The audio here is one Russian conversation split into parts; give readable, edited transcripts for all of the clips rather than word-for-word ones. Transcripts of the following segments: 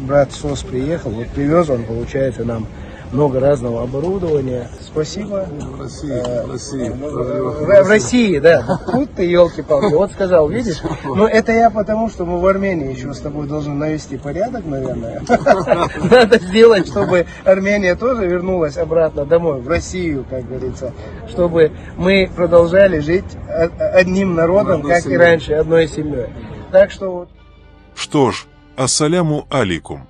брат СОС приехал, вот привез он, получается, нам много разного оборудования. Спасибо. В России. В России, да. Тут ты, елки-палки, вот сказал, видишь? Но это я потому, что мы в Армении еще с тобой должны навести порядок, наверное. Надо сделать, чтобы Армения тоже вернулась обратно домой, в Россию, как говорится. Чтобы мы продолжали жить одним народом, как и раньше, одной семьей. Так что вот. Что ж, ассаляму алейкум.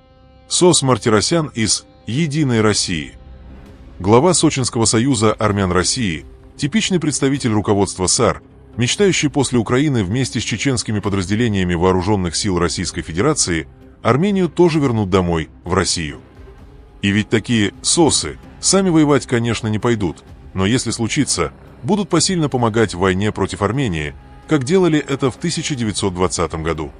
Сос Мартиросян из «Единой России». Глава Сочинского союза армян России, типичный представитель руководства САР, мечтающий после Украины вместе с чеченскими подразделениями вооруженных сил Российской Федерации Армению тоже вернут домой, в Россию. И ведь такие сосы сами воевать, конечно, не пойдут, но если случится, будут посильно помогать в войне против Армении, как делали это в 1920 году.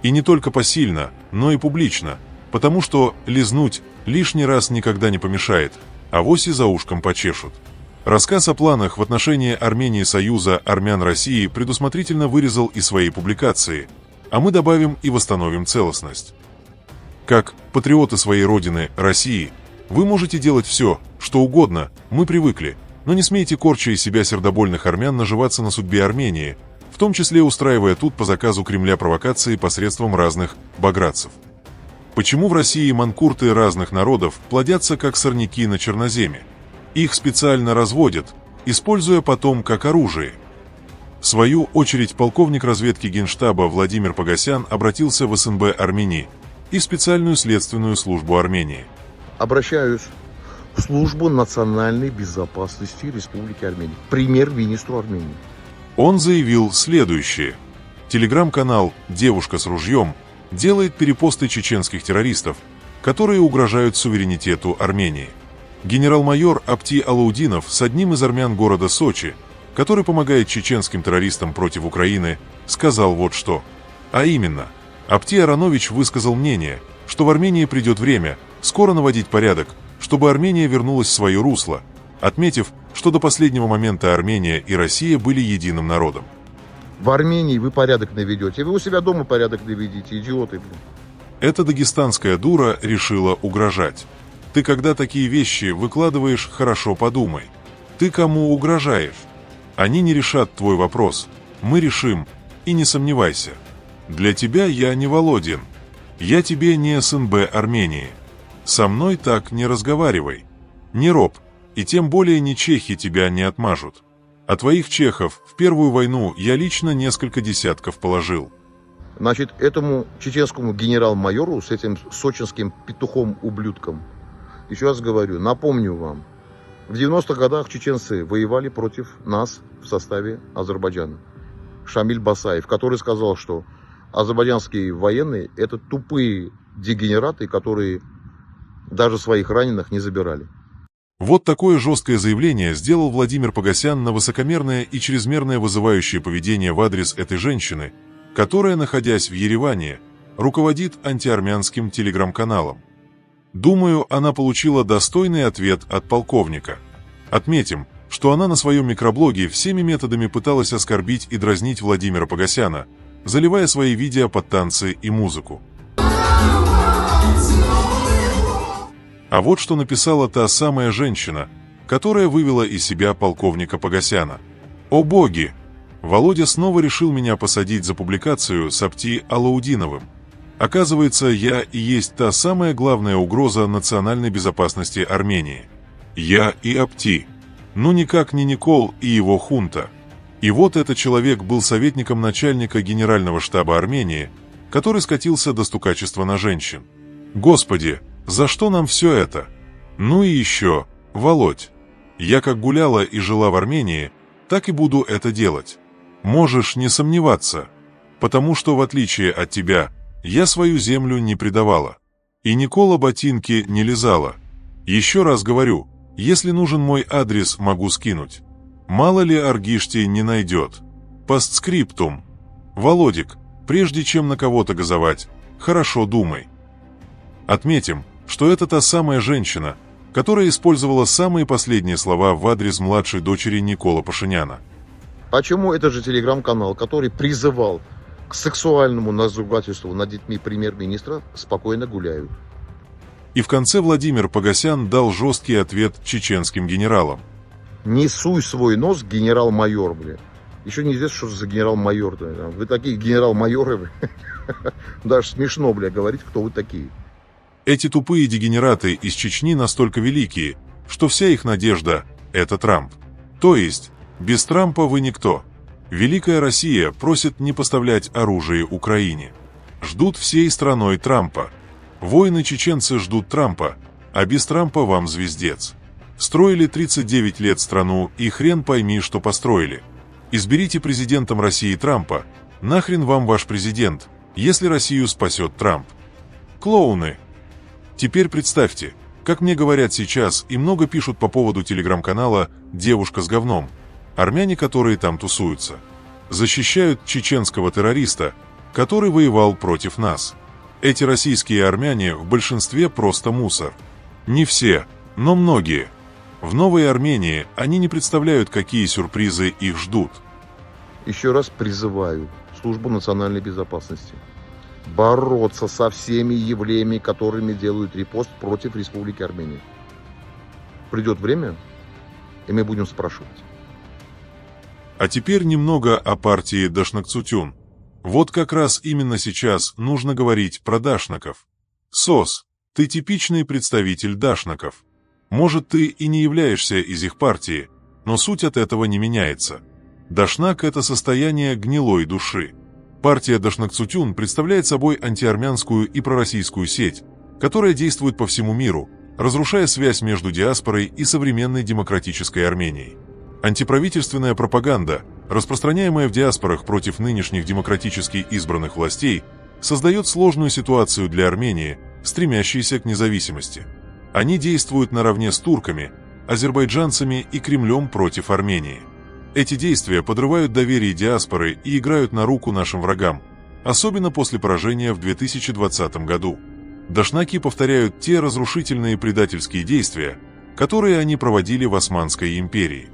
И не только посильно, но и публично, потому что лизнуть лишний раз никогда не помешает, а вось и за ушком почешут. Рассказ о планах в отношении Армении Союза армян России предусмотрительно вырезал из своей публикации, а мы добавим и восстановим целостность. Как патриоты своей родины, России, вы можете делать все, что угодно, мы привыкли, но не смейте, корча из себя сердобольных армян, наживаться на судьбе Армении, в том числе устраивая тут по заказу Кремля провокации посредством разных баградцев. Почему в России манкурты разных народов плодятся как сорняки на черноземе? Их специально разводят, используя потом как оружие. В свою очередь полковник разведки Генштаба Владимир Погосян обратился в СНБ Армении и специальную следственную службу Армении. Обращаюсь в службу национальной безопасности Республики Армения, премьер-министру Армении. Он заявил следующее. Телеграм-канал «Девушка с ружьем» делает перепосты чеченских террористов, которые угрожают суверенитету Армении. Генерал-майор Апти Алаудинов с одним из армян города Сочи, который помогает чеченским террористам против Украины, сказал вот что. А именно, Апти Аронович высказал мнение, что в Армении придет время скоро наводить порядок, чтобы Армения вернулась в свое русло, отметив, что до последнего момента Армения и Россия были единым народом. В Армении вы порядок наведете, вы у себя дома порядок наведите, идиоты. Эта дагестанская дура решила угрожать. Ты, когда такие вещи выкладываешь, хорошо подумай. Ты кому угрожаешь? Они не решат твой вопрос. Мы решим. И не сомневайся. Для тебя я не Володин. Я тебе не СНБ Армении. Со мной так не разговаривай. Не роб. И тем более не чехи тебя не отмажут. А твоих чехов в Первую войну я лично несколько десятков положил. Значит, этому чеченскому генерал-майору с этим сочинским петухом-ублюдком, еще раз говорю, напомню вам, в 90-х годах чеченцы воевали против нас в составе Азербайджана. Шамиль Басаев, который сказал, что азербайджанские военные – это тупые дегенераты, которые даже своих раненых не забирали. Вот такое жесткое заявление сделал Владимир Погосян на высокомерное и чрезмерное вызывающее поведение в адрес этой женщины, которая, находясь в Ереване, руководит антиармянским телеграм-каналом. Думаю, она получила достойный ответ от полковника. Отметим, что она на своем микроблоге всеми методами пыталась оскорбить и дразнить Владимира Погосяна, заливая свои видео под танцы и музыку. А вот что написала та самая женщина, которая вывела из себя полковника Погосяна. «О боги! Володя снова решил меня посадить за публикацию с Апти Алаудиновым. Оказывается, я и есть та самая главная угроза национальной безопасности Армении. Я и Апти. Ну никак не Никол и его хунта. И вот этот человек был советником начальника Генерального штаба Армении, который скатился до стукачества на женщин. Господи, за что нам все это? Ну и еще, Володь, я как гуляла и жила в Армении, так и буду это делать. Можешь не сомневаться, потому что, в отличие от тебя, я свою землю не предавала. И Никола ботинки не лизала. Еще раз говорю, если нужен мой адрес, могу скинуть. Мало ли Аргишти не найдет. Постскриптум. Володик, прежде чем на кого-то газовать, хорошо думай». Отметим, что это та самая женщина, которая использовала самые последние слова в адрес младшей дочери Никола Пашиняна. Почему этот же телеграм-канал, который призывал к сексуальному надругательству над детьми премьер-министра, спокойно гуляют? И в конце Владимир Погосян дал жесткий ответ чеченским генералам. Не суй свой нос, генерал-майор, бля. Еще неизвестно, что за генерал-майор. Вы такие генерал-майоры, даже смешно, бля, говорить, кто вы такие. Эти тупые дегенераты из Чечни настолько великие, что вся их надежда – это Трамп. То есть, без Трампа вы никто. Великая Россия просит не поставлять оружие Украине. Ждут всей страной Трампа. Воины-чеченцы ждут Трампа, а без Трампа вам звездец. Строили 39 лет страну, и хрен пойми, что построили. Изберите президентом России Трампа, нахрен вам ваш президент, если Россию спасет Трамп. Клоуны. Теперь представьте, как мне говорят сейчас и много пишут по поводу телеграм-канала «Девушка с говном», армяне, которые там тусуются, защищают чеченского террориста, который воевал против нас. Эти российские армяне в большинстве просто мусор. Не все, но многие. В Новой Армении они не представляют, какие сюрпризы их ждут. Еще раз призываю Службу национальной безопасности бороться со всеми явлениями, которыми делают репост против Республики Армения. Придет время, и мы будем спрашивать. А теперь немного о партии Дашнак-Цутюн. Вот как раз именно сейчас нужно говорить про дашнаков. СОС, ты типичный представитель дашнаков. Может, ты и не являешься из их партии, но суть от этого не меняется. Дашнак – это состояние гнилой души. Партия Дашнак-Цутюн представляет собой антиармянскую и пророссийскую сеть, которая действует по всему миру, разрушая связь между диаспорой и современной демократической Арменией. Антиправительственная пропаганда, распространяемая в диаспорах против нынешних демократически избранных властей, создает сложную ситуацию для Армении, стремящейся к независимости. Они действуют наравне с турками, азербайджанцами и Кремлем против Армении. Эти действия подрывают доверие диаспоры и играют на руку нашим врагам, особенно после поражения в 2020 году. Дашнаки повторяют те разрушительные предательские действия, которые они проводили в Османской империи.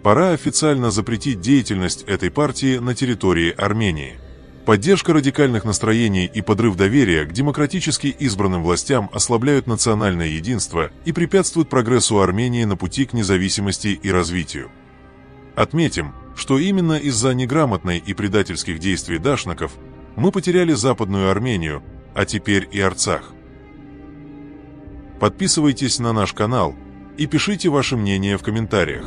Пора официально запретить деятельность этой партии на территории Армении. Поддержка радикальных настроений и подрыв доверия к демократически избранным властям ослабляют национальное единство и препятствуют прогрессу Армении на пути к независимости и развитию. Отметим, что именно из-за неграмотной и предательских действий дашнаков мы потеряли Западную Армению, а теперь и Арцах. Подписывайтесь на наш канал и пишите ваше мнение в комментариях.